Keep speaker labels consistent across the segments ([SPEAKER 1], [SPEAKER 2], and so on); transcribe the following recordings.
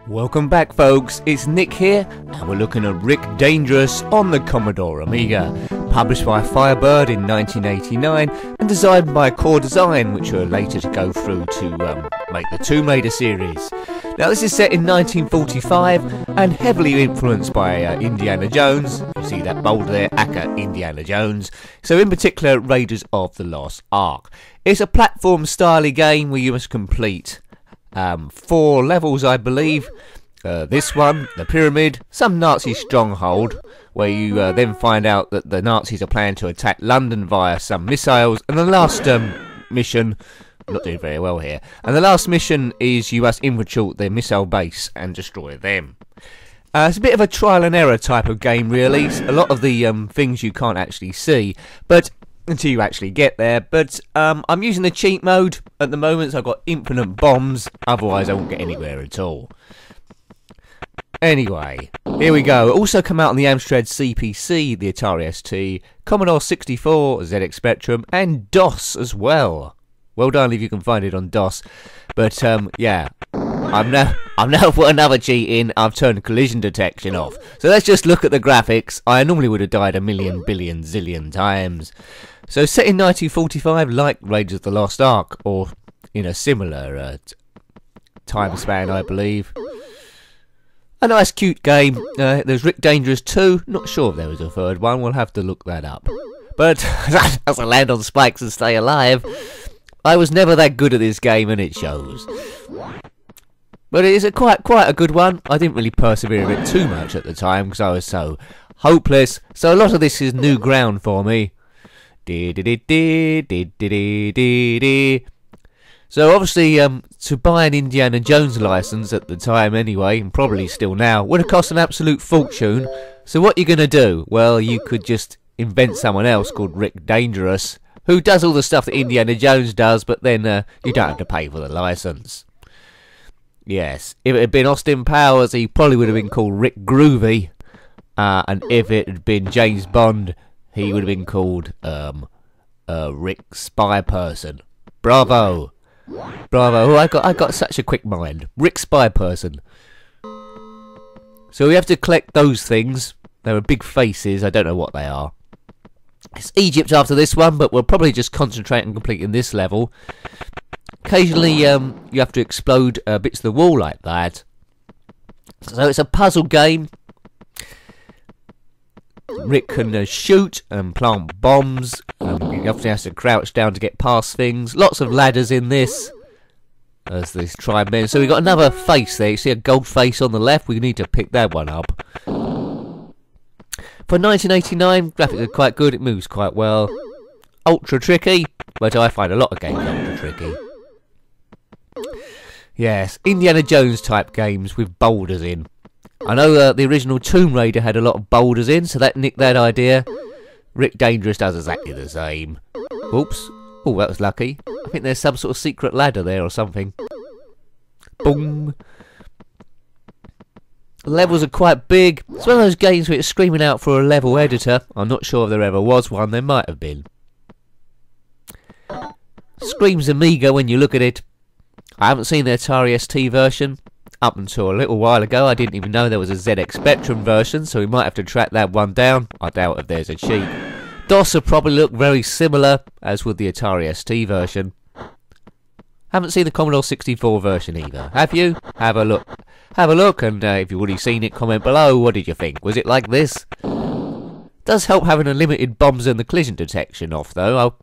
[SPEAKER 1] Welcome back folks, it's Nick here and we're looking at Rick Dangerous on the Commodore Amiga, published by Firebird in 1989 and designed by Core Design, which were later to go through to make the Tomb Raider series. Now this is set in 1945 and heavily influenced by Indiana Jones. You see that boulder there, aka Indiana Jones. So in particular Raiders of the Lost Ark. It's a platform style game where you must complete 4 levels, I believe. This one, the pyramid, some Nazi stronghold, where you then find out that the Nazis are planning to attack London via some missiles, and the last mission, I'm not doing very well here, and the last mission is you must infiltrate their missile base and destroy them. It's a bit of a trial and error type of game really. A lot of the things you can't actually see, but until you actually get there, but I'm using the cheat mode at the moment, so I've got infinite bombs, otherwise I won't get anywhere at all. Anyway, here we go. It also come out on the Amstrad CPC, the Atari ST, Commodore 64, ZX Spectrum, and DOS as well. Well done if you can find it on DOS. But yeah, I've now put another cheat in. I've turned collision detection off. So let's just look at the graphics. I normally would have died a million, billion, zillion times. So set in 1945, like Raiders of the Lost Ark, or in a similar time span, I believe. A nice cute game. There's Rick Dangerous 2. Not sure if there was a third one. We'll have to look that up. But as I land on spikes and stay alive, I was never that good at this game, and it shows. But it is quite a good one. I didn't really persevere a bit too much at the time because I was so hopeless. So a lot of this is new ground for me. So obviously, to buy an Indiana Jones license at the time anyway, and probably still now, would have cost an absolute fortune. So what you're going to do? Well, you could just invent someone else called Rick Dangerous, who does all the stuff that Indiana Jones does, but then you don't have to pay for the license. Yes, if it had been Austin Powers, he probably would have been called Rick Groovy, and if it had been James Bond, he would have been called Rick Spy Person. Bravo! Bravo! Oh, I got such a quick mind. Rick Spy Person. So we have to collect those things. There are big faces. I don't know what they are. It's Egypt after this one, but we'll probably just concentrate on completing this level. Occasionally, you have to explode bits of the wall like that. So it's a puzzle game. Rick can shoot and plant bombs. He often has to crouch down to get past things. Lots of ladders in this, as this tribe men. So we've got another face there. You see a gold face on the left. We need to pick that one up. For 1989, graphics are quite good. It moves quite well. Ultra tricky, but I find a lot of games ultra tricky. Yes, Indiana Jones type games with boulders in. I know the original Tomb Raider had a lot of boulders in, so that nicked that idea. Rick Dangerous does exactly the same. Oops. Oh, that was lucky. I think there's some sort of secret ladder there or something. Boom. The levels are quite big. It's one of those games where it's screaming out for a level editor. I'm not sure if there ever was one. There might have been. Screams Amiga when you look at it. I haven't seen the Atari ST version. Up until a little while ago, I didn't even know there was a ZX Spectrum version, so we might have to track that one down. I doubt if there's a cheat. DOS will probably look very similar, as would the Atari ST version. Haven't seen the Commodore 64 version either. Have you? Have a look. Have a look, and if you've already seen it, comment below. What did you think? Was it like this? Does help having unlimited bombs and the collision detection off, though.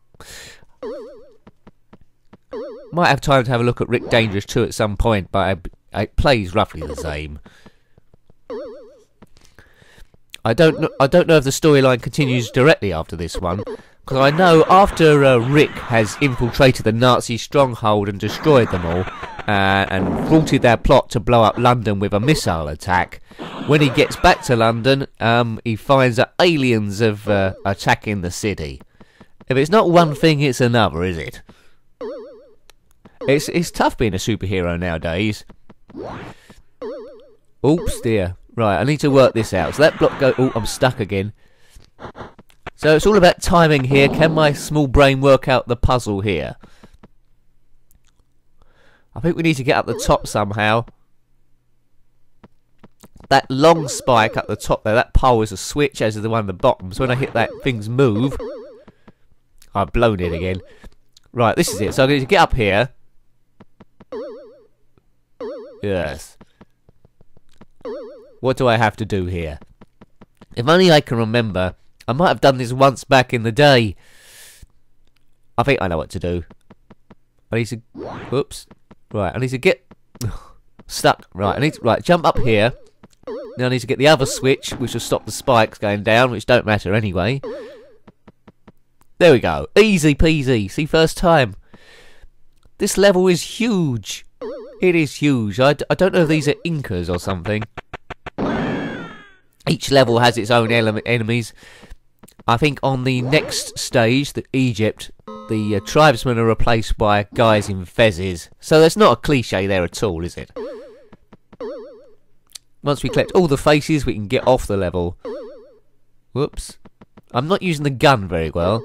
[SPEAKER 1] Might have time to have a look at Rick Dangerous 2 at some point, but it plays roughly the same. I don't know if the storyline continues directly after this one, because I know after Rick has infiltrated the Nazi stronghold and destroyed them all, and thwarted their plot to blow up London with a missile attack, when he gets back to London, he finds that aliens have attacking the city. If it's not one thing, it's another, is it? It's tough being a superhero nowadays. Oops, dear. Right, I need to work this out. So that block go... Oh, I'm stuck again. So it's all about timing here. Can my small brain work out the puzzle here? I think we need to get up the top somehow. That long spike up the top there, that pole is a switch, as is the one at the bottom. So when I hit that, things move. I've blown it again. Right, this is it. So I'm going to get up here. Yes. What do I have to do here? If only I can remember. I might have done this once back in the day. I think I know what to do. I need to... Whoops. Right, I need to get... Stuck. Right, I need to... Right, jump up here. Now I need to get the other switch, which will stop the spikes going down, which don't matter anyway. There we go. Easy peasy. See, first time. This level is huge. It is huge. I don't know if these are Incas or something. Each level has its own enemies. I think on the next stage, Egypt, the tribesmen are replaced by guys in fezzes. So there's not a cliche there at all, is it? Once we collect all the faces, we can get off the level. Whoops. I'm not using the gun very well.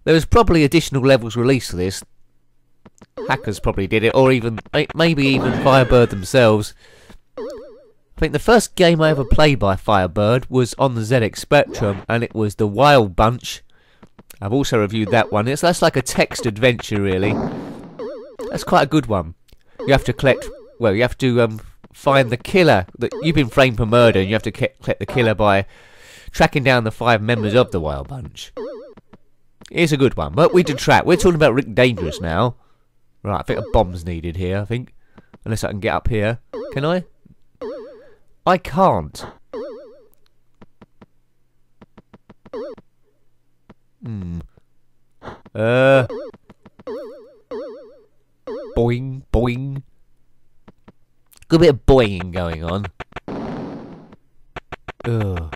[SPEAKER 1] There was probably additional levels released for this. Hackers probably did it, or even maybe even Firebird themselves. I think the first game I ever played by Firebird was on the ZX Spectrum, and it was The Wild Bunch. I've also reviewed that one. That's like a text adventure, really. That's quite a good one. You have to collect... Well, you have to find the killer. You've been framed for murder, and you have to collect the killer by tracking down the 5 members of the Wild Bunch. It's a good one, but we detract. We're talking about Rick Dangerous now. Right, I think a bomb's needed here, I think. Unless I can get up here. Can I? I can't. Boing, boing. Good bit of boinging going on. Ugh.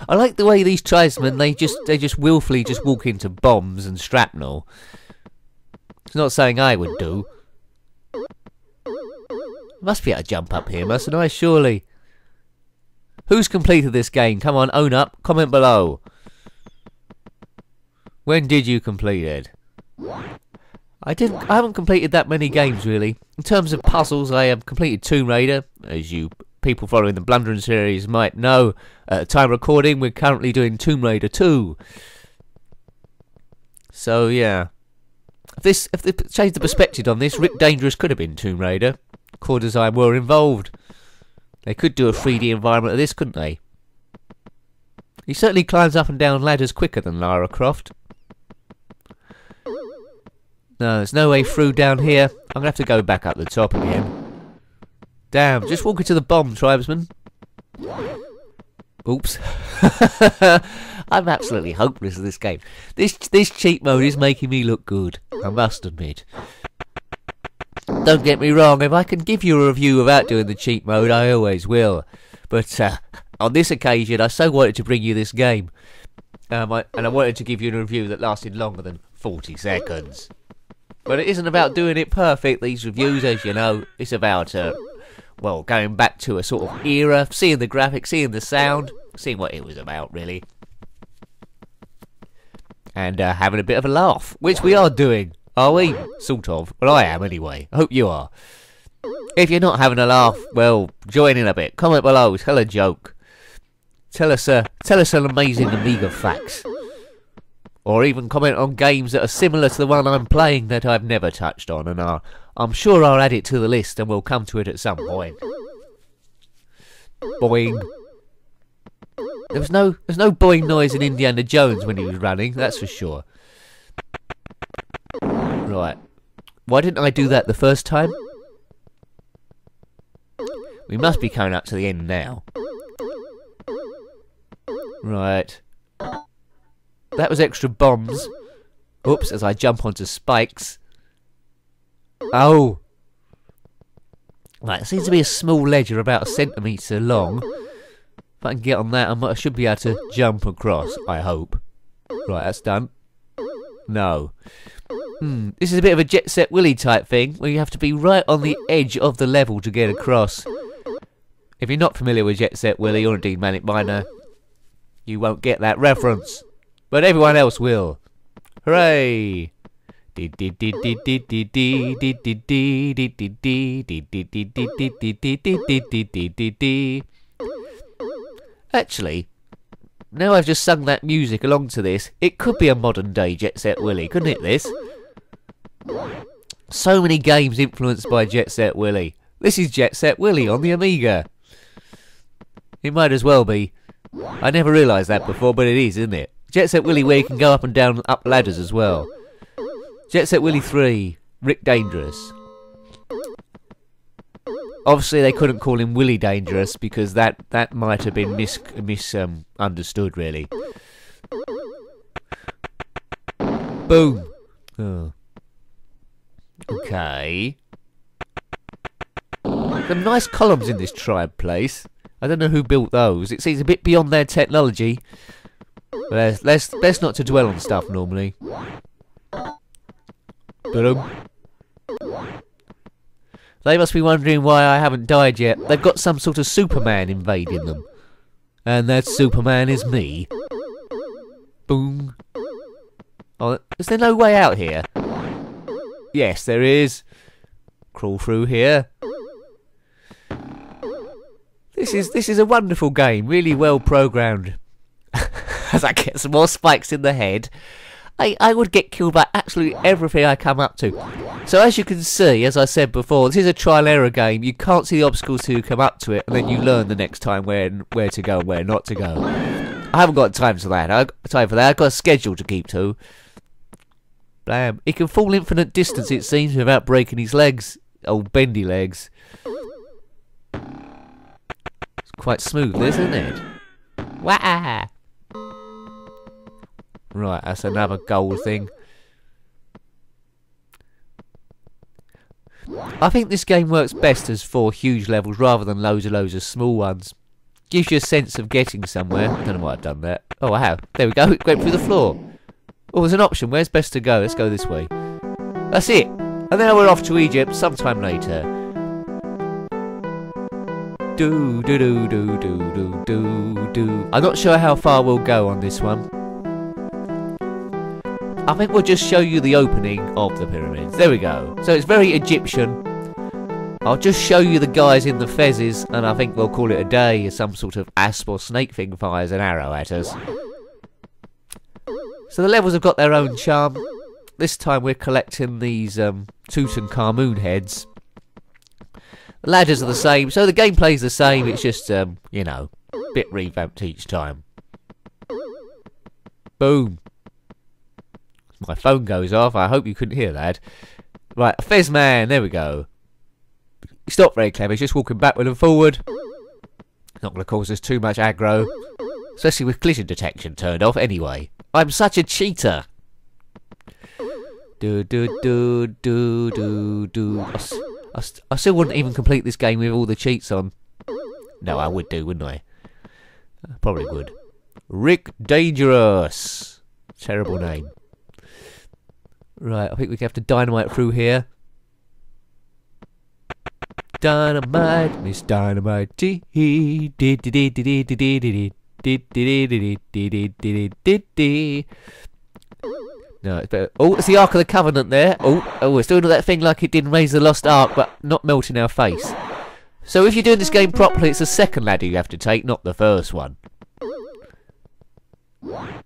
[SPEAKER 1] I like the way these tribesmen, they just willfully just walk into bombs and shrapnel. It's not something I would do. Must be able to jump up here, mustn't I? Surely. Who's completed this game? Come on, own up. Comment below. When did you complete it? I haven't completed that many games, really. In terms of puzzles, I have completed Tomb Raider, as you people following the Blundering series might know. At the time of recording, we're currently doing Tomb Raider 2. So, yeah. If they changed the perspective on this, Rick Dangerous could have been Tomb Raider. Core design were involved. They could do a 3D environment of this, couldn't they? He certainly climbs up and down ladders quicker than Lara Croft. No, there's no way through down here. I'm going to have to go back up the top again. Damn, just walk into the bomb, tribesman. Oops. I'm absolutely hopeless at this game. This cheat mode is making me look good, I must admit. Don't get me wrong, if I can give you a review without doing the cheat mode, I always will. But on this occasion, I so wanted to bring you this game. And I wanted to give you a review that lasted longer than 40 seconds. But it isn't about doing it perfect, these reviews, as you know. It's about, well, going back to a sort of era, seeing the graphics, seeing the sound, seeing what it was about, really. And having a bit of a laugh, which we are doing. Are we? Sort of. Well, I am anyway. I hope you are. If you're not having a laugh, well, join in a bit. Comment below. Tell a joke. Tell us an amazing Amiga facts. Or even comment on games that are similar to the one I'm playing that I've never touched on. And I'm sure I'll add it to the list and we'll come to it at some point. Boing. There's no boing noise in Indiana Jones when he was running, that's for sure. Right. Why didn't I do that the first time? We must be coming up to the end now. Right. That was extra bombs. Oops, as I jump onto spikes. Oh. Right, there seems to be a small ledge about a centimetre long. If I can get on that, I should be able to jump across, I hope. Right, that's done. No. This is a bit of a Jet Set Willy type thing, where you have to be right on the edge of the level to get across. If you're not familiar with Jet Set Willy, or indeed Manic Miner, you won't get that reference. But everyone else will. Hooray! Actually, now I've just sung that music along to this, it could be a modern day Jet Set Willy, couldn't it, this? So many games influenced by Jet Set Willy. This is Jet Set Willy on the Amiga. It might as well be. I never realised that before, but it is, isn't it? Jet Set Willy where you can go up and down up ladders as well. Jet Set Willy 3, Rick Dangerous. Obviously they couldn't call him Willy Dangerous because that might have been misunderstood really. Boom. Oh. Okay. Some nice columns in this tribe place. I don't know who built those. It seems a bit beyond their technology. But best not to dwell on stuff normally. Boom. They must be wondering why I haven't died yet. They've got some sort of Superman invading them. And that Superman is me. Boom. Oh, is there no way out here? Yes, there is. Crawl through here. This is a wonderful game, really well programmed. As I get some more spikes in the head, I would get killed by absolutely everything I come up to. So as you can see, as I said before, this is a trial and error game. You can't see the obstacles till you come up to it, and then you learn the next time where to go and where not to go. I haven't got time for that. I've got a schedule to keep to. Blam. He can fall infinite distance, it seems, without breaking his legs. Old bendy legs. It's quite smooth, isn't it? Wah! Right, that's another gold thing. I think this game works best as 4 huge levels rather than loads of small ones. Gives you a sense of getting somewhere. I don't know why I've done that. Oh, I have. There we go. It went through the floor. Oh, there's an option. Where's best to go? Let's go this way. That's it. And then we're off to Egypt sometime later. Do do do do do do do do. I'm not sure how far we'll go on this one. I think we'll just show you the opening of the pyramids. There we go. So it's very Egyptian. I'll just show you the guys in the fezzes, and I think we'll call it a day as some sort of asp or snake thing fires an arrow at us. So the levels have got their own charm. This time we're collecting these Tutankhamun heads. The ladders are the same, so the gameplay's the same. It's just, you know, a bit revamped each time. Boom. My phone goes off. I hope you couldn't hear that. Right, Fez Man. There we go. He's not very clever. He's just walking backward and forward. Not going to cause us too much aggro. Especially with collision detection turned off anyway. I'm such a cheater. Do do do do do do. I still wouldn't even complete this game with all the cheats on. No, I would do, wouldn't I? Probably would. Rick Dangerous. Terrible name. Right, I think we have to dynamite through here. Dynamite, Miss Dynamite. No, it's better. Oh, it's the Ark of the Covenant there. Oh, it's doing that thing like it didn't raise the Lost Ark, but not melt in our face. So if you're doing this game properly, it's the second ladder you have to take, not the first one.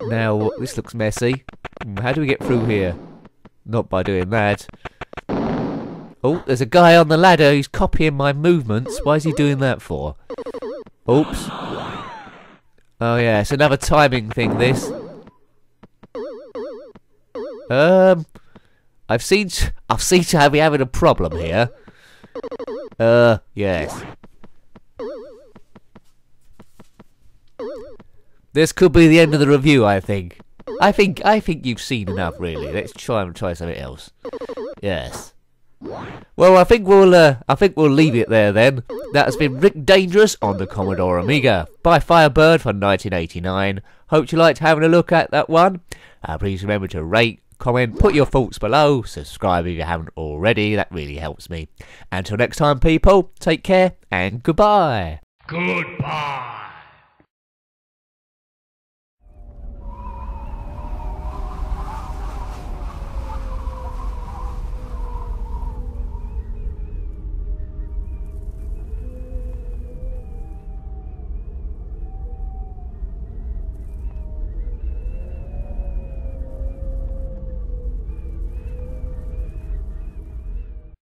[SPEAKER 1] Now, this looks messy. How do we get through here? Not by doing that. Oh, there's a guy on the ladder who's copying my movements. Why is he doing that for? Oops. Oh yeah, it's another timing thing, this. I've seen to be having a problem here. Yes. This could be the end of the review, I think. I think you've seen enough, really. Let's try something else. Yes. Well, I think we'll leave it there then. That has been Rick Dangerous on the Commodore Amiga by Firebird from 1989. Hope you liked having a look at that one. Please remember to rate, comment, put your thoughts below, subscribe if you haven't already, that really helps me. Until next time people, take care and goodbye.
[SPEAKER 2] Goodbye.